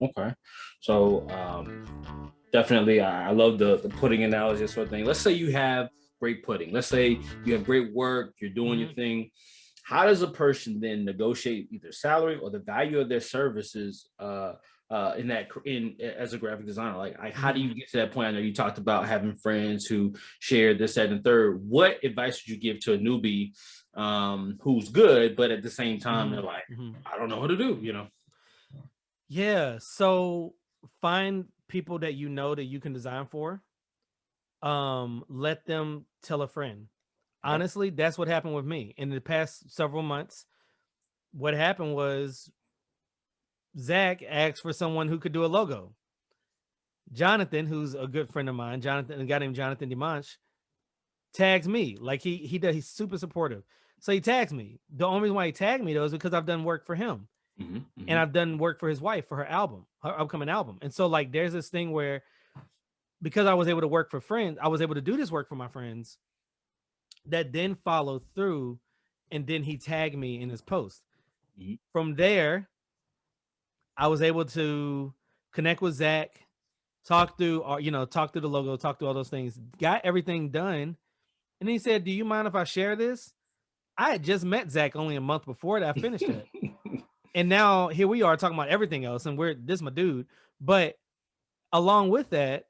Okay. So definitely, I love the pudding analogy sort of thing. Let's say you have great pudding. Let's say you have great work. You're doing your Mhm. thing. How does a person then negotiate either salary or the value of their services in that in as a graphic designer? Like how do Mhm. you get to that point? I know you talked about having friends who share this, that, and third. What advice would you give to a newbie who's good, but at the same time they're Mhm. like, Mhm. I don't know what to do, you know? Yeah. So find people that you know that you can design for. Let them tell a friend. Okay. Honestly, that's what happened with me in the past several months. What happened was Zach asked for someone who could do a logo. Jonathan, who's a good friend of mine, Jonathan, a guy named Jonathan Dimanche, tags me. Like he does, he's super supportive. So he tags me. The only reason why he tagged me though is because I've done work for him. Hmm. And Hmm. I've done work for his wife for her album, her upcoming album. And so like there's this thing where because I was able to work for friends, I was able to do this work for my friends that then followed through and then he tagged me in his post. Hmm. From there, I was able to connect with Zach, talk through or talk through the logo, talk through all those things, got everything done. And he said, "Do you mind if I share this?" I had just met Zach only a month before that I finished it. And now here we are talking about everything else, and we're this my dude. But along with that,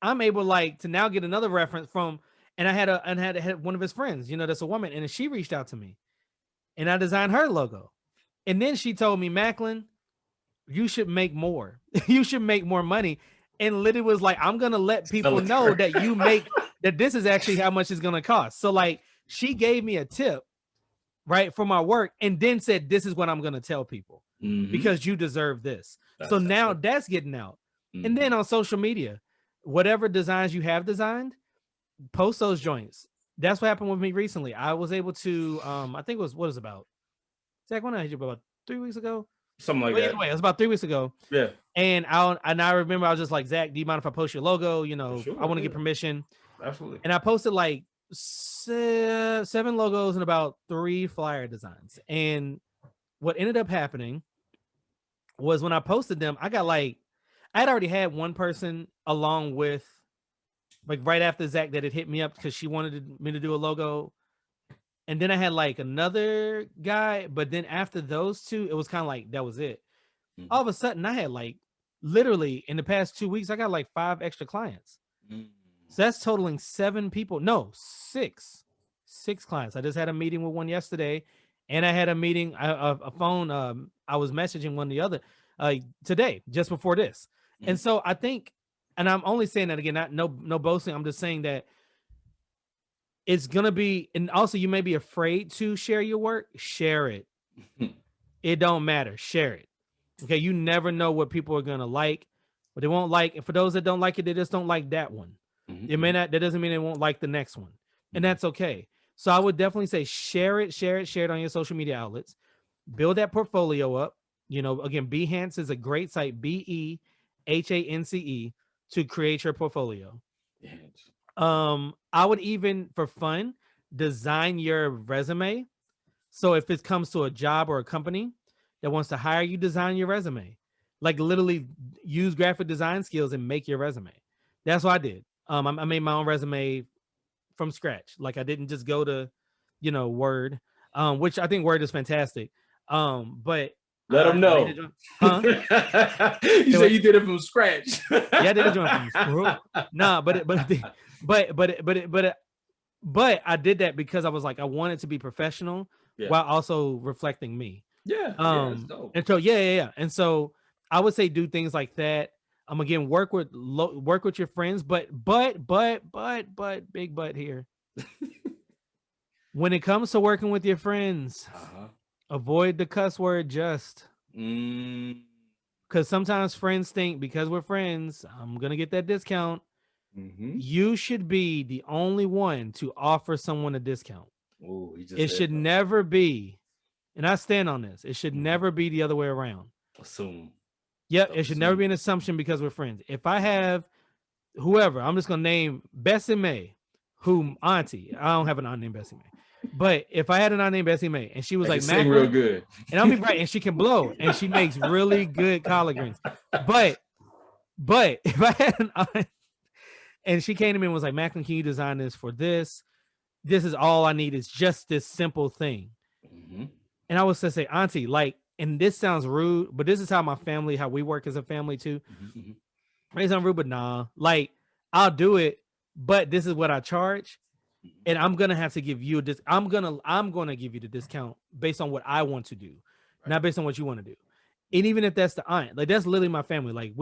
I'm able like to now get another reference from, and I had one of his friends, that's a woman, and she reached out to me, and I designed her logo, and then she told me, Macklin, you should make more, you should make more money, and literally was like, I'm gonna let Tell people it to know her. that you make that this is actually how much it's gonna cost. So like she gave me a tip right for my work, and then said, this is what I'm gonna tell people Hmm. because you deserve this. So That's now it. that's getting out, and then Hmm. on social media, whatever designs you have designed, post those joints. That's what happened with me recently. I was able to, I think it was what is about Zach. When I hit you about 3 weeks ago. Something like Well, either that. way, it was about 3 weeks ago. Yeah, And I remember I was just like, Zach, do you mind if I post your logo? for I sure. want to get Yeah, permission. absolutely. And I posted like seven logos and about 3 flyer designs. And what ended up happening was when I posted them, I had already had one person along with like right after Zach that had hit me up because she wanted me to do a logo. And then I had like another guy, but then after those two, it was kind of like that was it. Hmm. All of a sudden, I had like literally in the past 2 weeks, I got like 5 extra clients. Hmm. So that's totaling 7 people. No, six clients. I just had a meeting with one yesterday, and I had a meeting, a phone. I was messaging one the other today, just before this. Hmm. And so I think, and I'm only saying that again, not no boasting. I'm just saying that it's gonna be, and also you may be afraid to share your work. Share it. It don't matter. Share it. Okay, you never know what people are gonna like, what they won't like. And for those that don't like it, they just don't like that one. It may Hmm. not. That doesn't mean they won't like the next one, and Hmm. that's okay. So I would definitely say share it, share it, share it on your social media outlets. Build that portfolio up. Again, Behance is a great site. Behance to create your portfolio. Yes. I would even for fun design your resume. So if it comes to a job or a company that wants to hire you, design your resume. Like literally use graphic design skills and make your resume. That's what I did. I made my own resume from scratch. Like I didn't just go to, Word, which I think Word is fantastic. But Let them I made it. know. Huh? You Say said what? you did it from scratch. Yeah, I did a joint from screw. Nah, but I did that because I was like I wanted to be professional Yeah. while also reflecting me. Yeah. Yeah. It's dope. And so yeah. And so I would say do things like that. Again, work with your friends, but big but here. When it comes to working with your friends, Uh-huh. avoid the cuss word just Mm. because sometimes friends think because we're friends, I'm gonna get that discount. Hmm. You should be the only one to offer someone a discount. Oh, he just It said should something. never be, and I stand on this. It should Hmm. never be the other way around. Assume. Yep, it Don't should never assume. be an assumption because we're friends. If I have whoever, I'm just gonna name Bessie May, whom Auntie. I don't have an aunt named Bessie May. But if I had an aunt named Bessie Mae and she was I like can sing real Macklyn, good. and I'll be right, and she can blow, and she makes really good collard greens. But if I had an aunt and she came to me and was like, Macklyn, can you design this for this? This is all I need. Is just this simple thing. Mm-hmm. And I was to say, Auntie, like, and this sounds rude, but this is how my family, how we work as a family too. Mm-hmm. It sounds rude, but nah, like, I'll do it, but this is what I charge. And I'm gonna have to give you this. I'm gonna give you the discount based on what I want to do, Right. not based on what you want to do. And even if that's the aunt, like that's literally my family. Like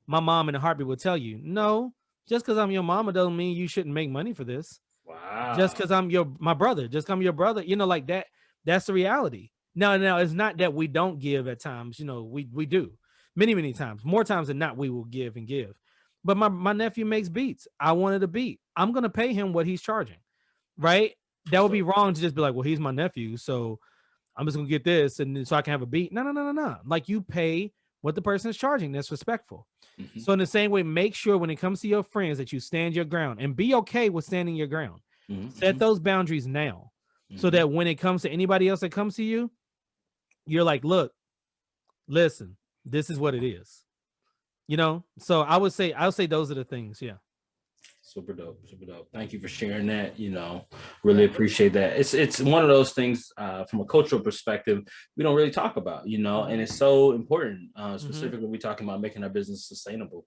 my mom in a heartbeat will tell you, no, just because I'm your mama doesn't mean you shouldn't make money for this. Wow. Just because I'm my brother, just because I'm your brother, you know, like that. That's the reality. Now it's not that we don't give at times. You know, we do many times, more times than not. We will give and give. But my nephew makes beats. I wanted a beat. I'm gonna pay him what he's charging. Right? That would be wrong to just be like, well, he's my nephew, so I'm just gonna get this and so I can have a beat. No. Like you pay what the person is charging. That's respectful. Mm-hmm. So in the same way, make sure when it comes to your friends that you stand your ground and be okay with standing your ground. Mm-hmm. Set those boundaries now, so that when it comes to anybody else that comes to you, you're like, look, listen, this is what it is. You know. So I would say those are the things. Yeah. Super dope. Thank you for sharing that. You know, really appreciate that. It's one of those things from a cultural perspective we don't really talk about, you know, and it's so important, specifically we're talking about making our business sustainable.